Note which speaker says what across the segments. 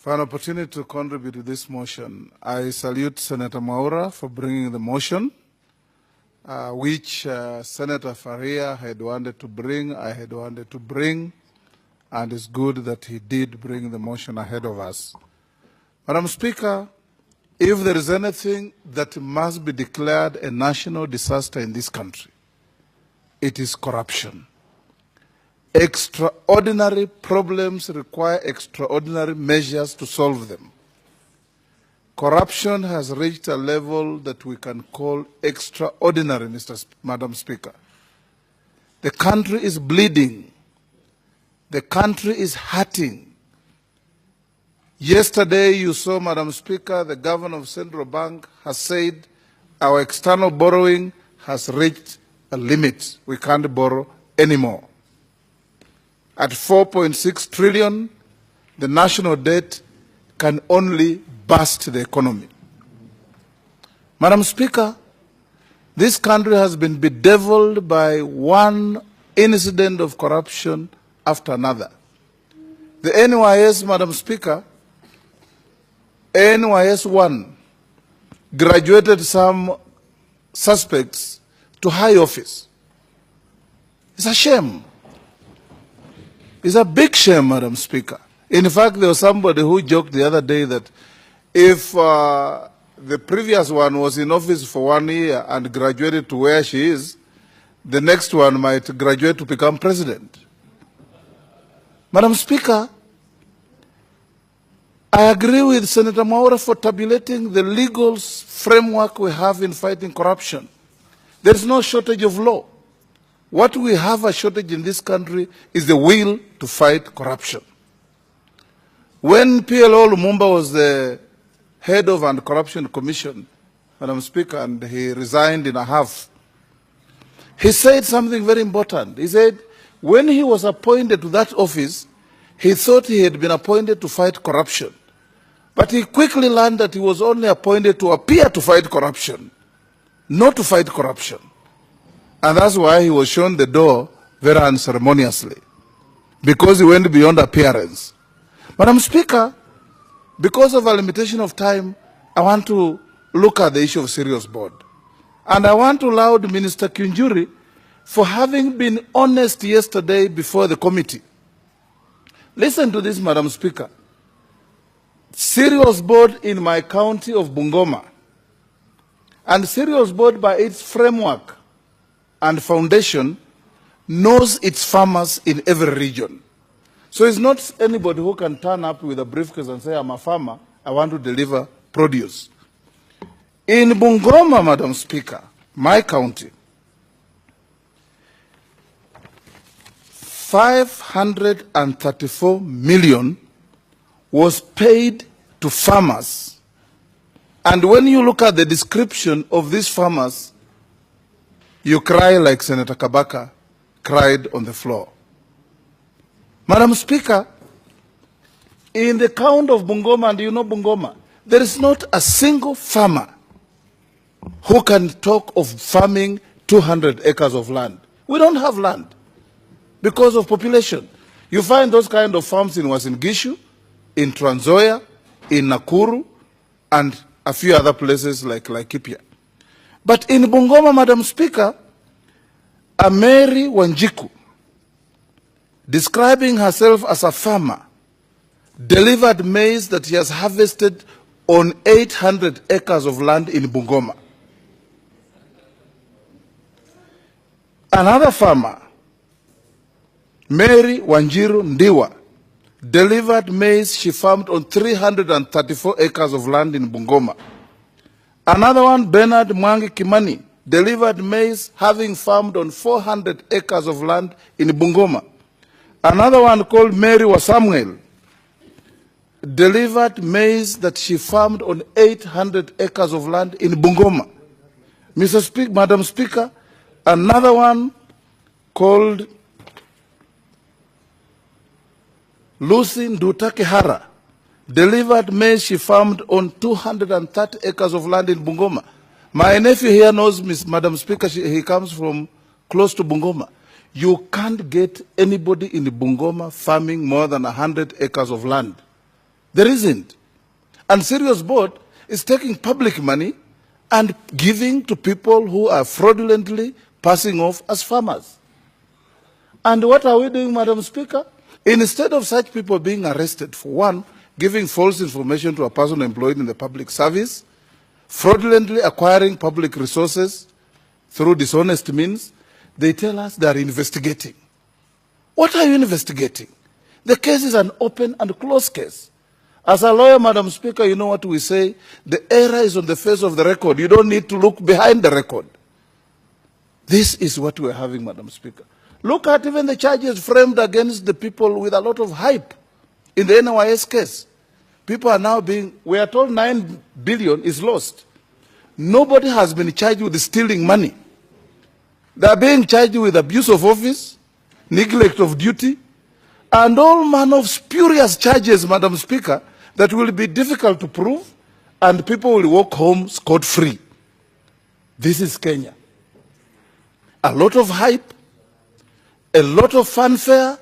Speaker 1: For an opportunity to contribute to this motion, I salute Senator Mwaura for bringing the motion, which Senator Faria had wanted to bring, I had wanted to bring, and it's good that he did bring the motion ahead of us. Madam Speaker, if there is anything that must be declared a national disaster in this country, it is corruption. Extraordinary problems require extraordinary measures to solve them. Corruption has reached a level that we can call extraordinary, Madam Speaker. The country is bleeding. The country is hurting. Yesterday you saw, Madam Speaker, the Governor of Central Bank has said our external borrowing has reached a limit. We can't borrow anymore. At 4.6 trillion, the national debt can only bust the economy. Madam Speaker, this country has been bedeviled by one incident of corruption after another. The NYS, Madam Speaker, NYS 1 graduated some suspects to high office. It's a shame. It's a big shame, Madam Speaker. In fact, there was somebody who joked the other day that if the previous one was in office for 1 year and graduated to where she is, the next one might graduate to become president. Madam Speaker, I agree with Senator Mwaura for tabulating the legal framework we have in fighting corruption. There is no shortage of law. What we have a shortage in this country is the will to fight corruption. When PLO Lumumba was the head of Anti-Corruption Commission, Madam Speaker, and he resigned in a half, he said something very important. He said when he was appointed to that office, he thought he had been appointed to fight corruption. But he quickly learned that he was only appointed to appear to fight corruption, not to fight corruption. And that's why he was shown the door very unceremoniously, because he went beyond appearance. Madam Speaker, because of a limitation of time, I want to look at the issue of Serious Board. And I want to laud Minister Kinjuri for having been honest yesterday before the committee. Listen to this, Madam Speaker. Serious Board in my county of Bungoma, and Serious Board by its framework and foundation knows its farmers in every region. So it's not anybody who can turn up with a briefcase and say, I'm a farmer, I want to deliver produce. In Bungoma, Madam Speaker, my county, 534 million was paid to farmers. And when you look at the description of these farmers, you cry like Senator Kabaka cried on the floor. Madam Speaker, in the county of Bungoma, and you know Bungoma, there is not a single farmer who can talk of farming 200 acres of land. We don't have land because of population. You find those kind of farms in Uasin Gishu, in Trans Nzoia, in Nakuru, and a few other places like Laikipia. But in Bungoma, Madam Speaker, a Mary Wanjiku, describing herself as a farmer, delivered maize that she has harvested on 800 acres of land in Bungoma. Another farmer, Mary Wanjiru Ndiwa, delivered maize she farmed on 334 acres of land in Bungoma. Another one, Bernard Mwangi Kimani, delivered maize having farmed on 400 acres of land in Bungoma. Another one called Mary Wasamuel delivered maize that she farmed on 800 acres of land in Bungoma. Madam Speaker, another one called Lucy Ndutakihara delivered maize she farmed on 230 acres of land in Bungoma. My nephew here knows, Madam Speaker, he comes from close to Bungoma. You can't get anybody in Bungoma farming more than 100 acres of land. There isn't. And Serious Board is taking public money and giving to people who are fraudulently passing off as farmers. And what are we doing, Madam Speaker? Instead of such people being arrested for, one, giving false information to a person employed in the public service, fraudulently acquiring public resources through dishonest means, they tell us they are investigating. What are you investigating? The case is an open and closed case. As a lawyer, Madam Speaker, you know what we say? The error is on the face of the record. You don't need to look behind the record. This is what we're having, Madam Speaker. Look at even the charges framed against the people with a lot of hype in the NYS case. People are now being, we are told 9 billion is lost. Nobody has been charged with stealing money. They are being charged with abuse of office, neglect of duty, and all manner of spurious charges, Madam Speaker, that will be difficult to prove, and people will walk home scot-free. This is Kenya. A lot of hype, a lot of fanfare.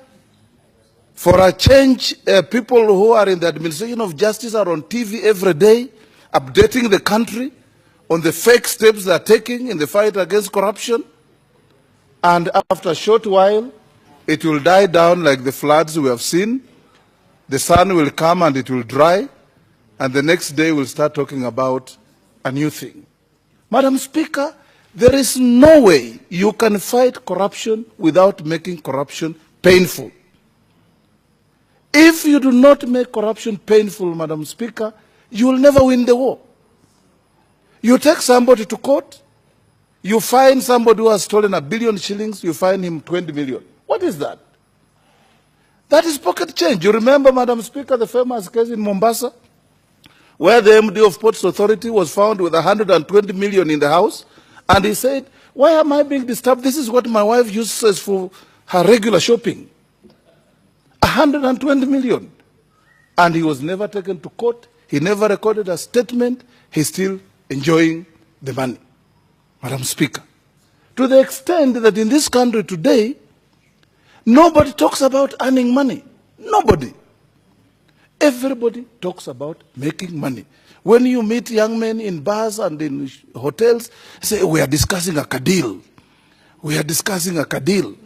Speaker 1: For a change, people who are in the administration of justice are on TV every day, updating the country on the fake steps they are taking in the fight against corruption. And after a short while, it will die down like the floods we have seen. The sun will come and it will dry, and the next day we'll start talking about a new thing. Madam Speaker, there is no way you can fight corruption without making corruption painful. If you do not make corruption painful, Madam Speaker, you will never win the war. You take somebody to court, you find somebody who has stolen 1 billion shillings, you fine him 20 million. What is that? That is pocket change. You remember, Madam Speaker, the famous case in Mombasa, where the MD of Ports Authority was found with 120 million in the house, and he said, why am I being disturbed? This is what my wife uses for her regular shopping. 120 million. And he was never taken to court. He never recorded a statement. He's still enjoying the money. Madam Speaker, to the extent that in this country today, nobody talks about earning money. Nobody. Everybody talks about making money. When you meet young men in bars and in hotels, say, we are discussing a deal. We are discussing a deal.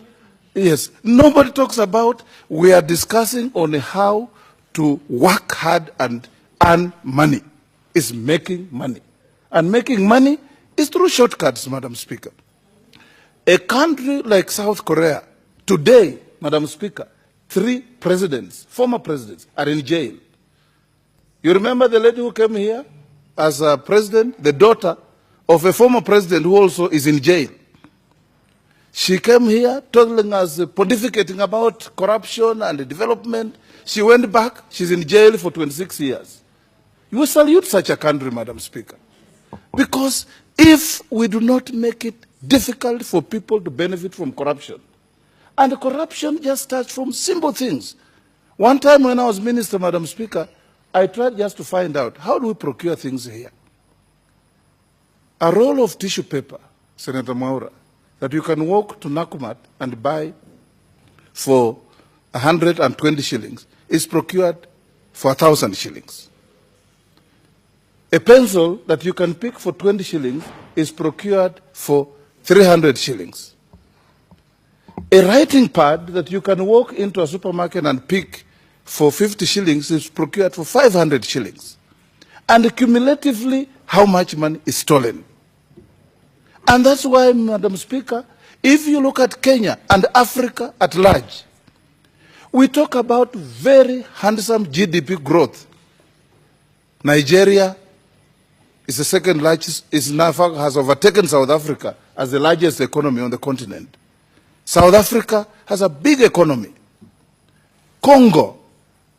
Speaker 1: Yes, nobody talks about, we are discussing on how to work hard and earn money. It's making money. And making money is through shortcuts, Madam Speaker. A country like South Korea, today, Madam Speaker, 3 presidents, former presidents, are in jail. You remember the lady who came here as a president, the daughter of a former president who also is in jail. She came here telling us, pontificating about corruption and development. She went back, she's in jail for 26 years. You salute such a country, Madam Speaker. Because if we do not make it difficult for people to benefit from corruption, and corruption just starts from simple things. One time when I was minister, Madam Speaker, I tried just to find out, how do we procure things here? A roll of tissue paper, Senator Mwaura, that you can walk to Nakumatt and buy for 120 shillings is procured for 1,000 shillings. A pencil that you can pick for 20 shillings is procured for 300 shillings. A writing pad that you can walk into a supermarket and pick for 50 shillings is procured for 500 shillings. And cumulatively, how much money is stolen? And that's why, Madam Speaker, if you look at Kenya and Africa at large, we talk about very handsome GDP growth. Nigeria is the second largest, has overtaken South Africa as the largest economy on the continent. South Africa has a big economy. Congo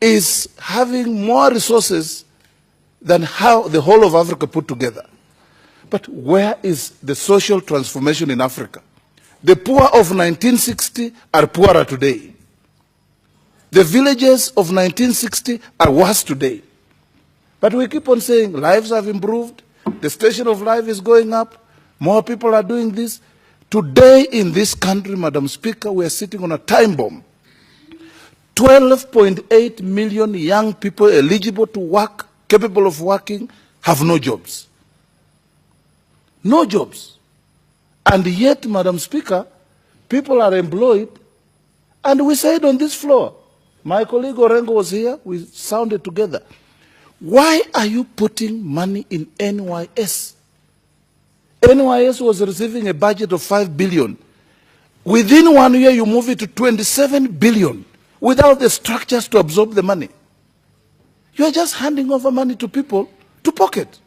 Speaker 1: is having more resources than how the whole of Africa put together. But where is the social transformation in Africa? The poor of 1960 are poorer today. The villages of 1960 are worse today. But we keep on saying lives have improved, the station of life is going up, more people are doing this. Today in this country, Madam Speaker, we are sitting on a time bomb. 12.8 million young people eligible to work, capable of working, have no jobs. No jobs. And yet, Madam Speaker, people are employed, and we said on this floor, my colleague Orengo was here, we sounded together. Why are you putting money in NYS? NYS was receiving a budget of 5 billion. Within 1 year, you move it to 27 billion without the structures to absorb the money. You are just handing over money to people to pocket.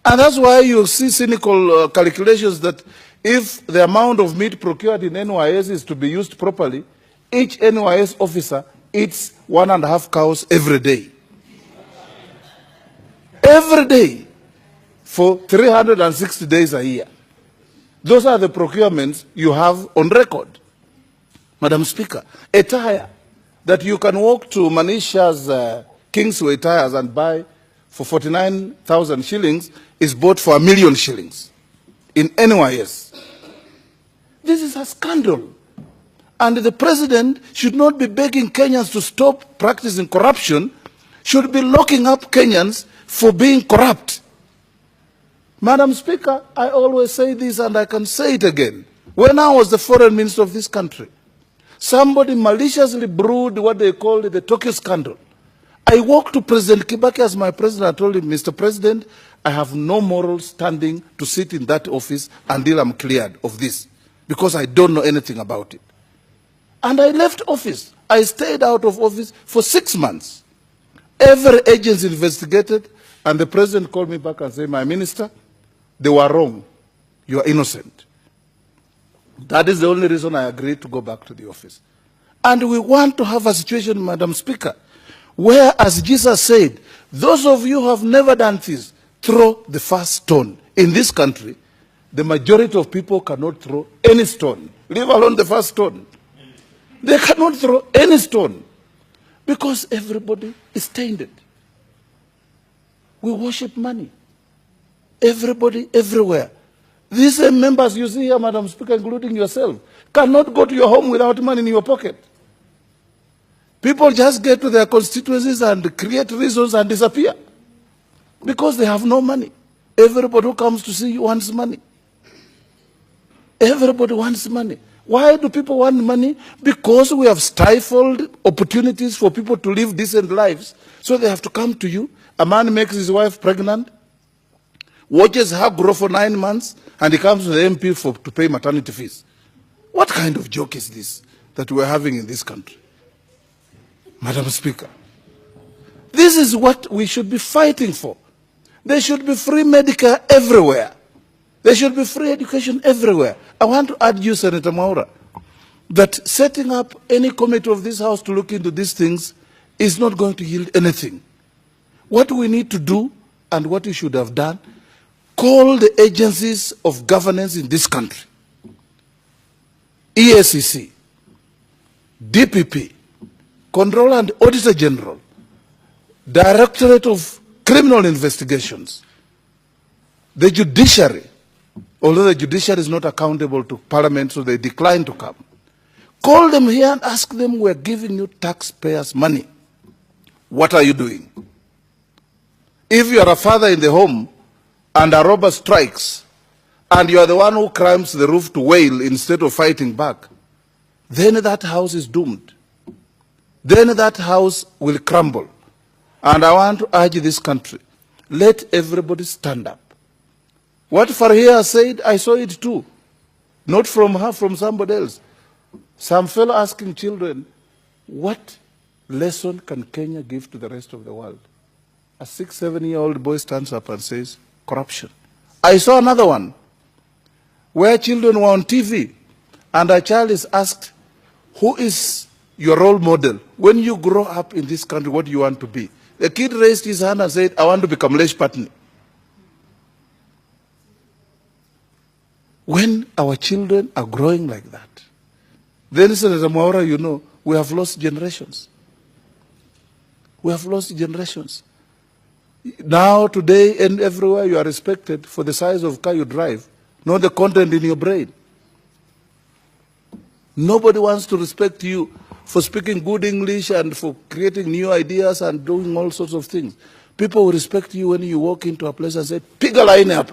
Speaker 1: And that's why you see cynical calculations that if the amount of meat procured in NYS is to be used properly, each NYS officer eats 1.5 cows every day. Every day for 360 days a year. Those are the procurements you have on record. Madam Speaker, a tire that you can walk to Manisha's Kingsway tires and buy for 49,000 shillings is bought for 1 million shillings in NYS. This is a scandal. And the president should not be begging Kenyans to stop practicing corruption, should be locking up Kenyans for being corrupt. Madam Speaker, I always say this and I can say it again. When I was the foreign minister of this country, somebody maliciously brewed what they called the Tokyo scandal. I walked to President Kibaki as my president. I told him, Mr. President, I have no moral standing to sit in that office until I'm cleared of this, because I don't know anything about it. And I left office. I stayed out of office for 6 months. Every agency investigated, and the president called me back and said, my minister, they were wrong. You are innocent. That is the only reason I agreed to go back to the office. And we want to have a situation, Madam Speaker, where, as Jesus said, those of you who have never done this, throw the first stone. In this country, the majority of people cannot throw any stone, leave alone the first stone. They cannot throw any stone because everybody is tainted. We worship money. Everybody, everywhere. These members you see here, Madam Speaker, including yourself, cannot go to your home without money in your pocket. People just get to their constituencies and create reasons and disappear because they have no money. Everybody who comes to see you wants money. Everybody wants money. Why do people want money? Because we have stifled opportunities for people to live decent lives. So they have to come to you. A man makes his wife pregnant, watches her grow for 9 months, and he comes to the MP to pay maternity fees. What kind of joke is this that we're having in this country? Madam Speaker, this is what we should be fighting for. There should be free Medicare everywhere. There should be free education everywhere. I want to urge you, Senator Mwaura, that setting up any committee of this House to look into these things is not going to yield anything. What we need to do, and what you should have done, call the agencies of governance in this country, EACC, DPP, Controller and Auditor General, Directorate of Criminal Investigations, the judiciary, although the judiciary is not accountable to Parliament, so they decline to come. Call them here and ask them, we're giving you taxpayers' money. What are you doing? If you are a father in the home and a robber strikes, and you are the one who climbs the roof to wail instead of fighting back, then that house is doomed. Then that house will crumble. And I want to urge this country, let everybody stand up. What Farhia said, I saw it too. Not from her, from somebody else. Some fellow asking children, what lesson can Kenya give to the rest of the world? A 6, 7-year-old boy stands up and says, corruption. I saw another one where children were on TV and a child is asked, who is your role model? When you grow up in this country, what do you want to be? The kid raised his hand and said, I want to become Lesh Patni. When our children are growing like that, then, Senator Mwaura, you know, we have lost generations. We have lost generations. Now, today, and everywhere, you are respected for the size of car you drive, not the content in your brain. Nobody wants to respect you for speaking good English and for creating new ideas and doing all sorts of things. People will respect you when you walk into a place and say, "Piga line up."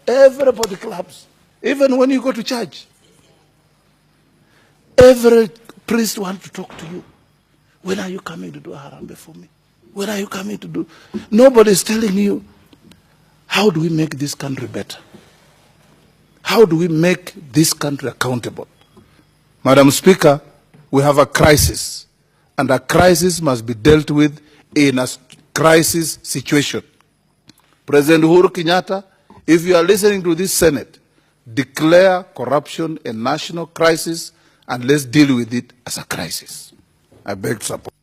Speaker 1: Everybody claps, even when you go to church. Every priest wants to talk to you. When are you coming to do a harambe for me? When are you coming to do? Nobody is telling you, how do we make this country better? How do we make this country accountable? Madam Speaker, we have a crisis, and a crisis must be dealt with in a crisis situation. President Uhuru Kenyatta, if you are listening to this Senate, declare corruption a national crisis and let's deal with it as a crisis. I beg support.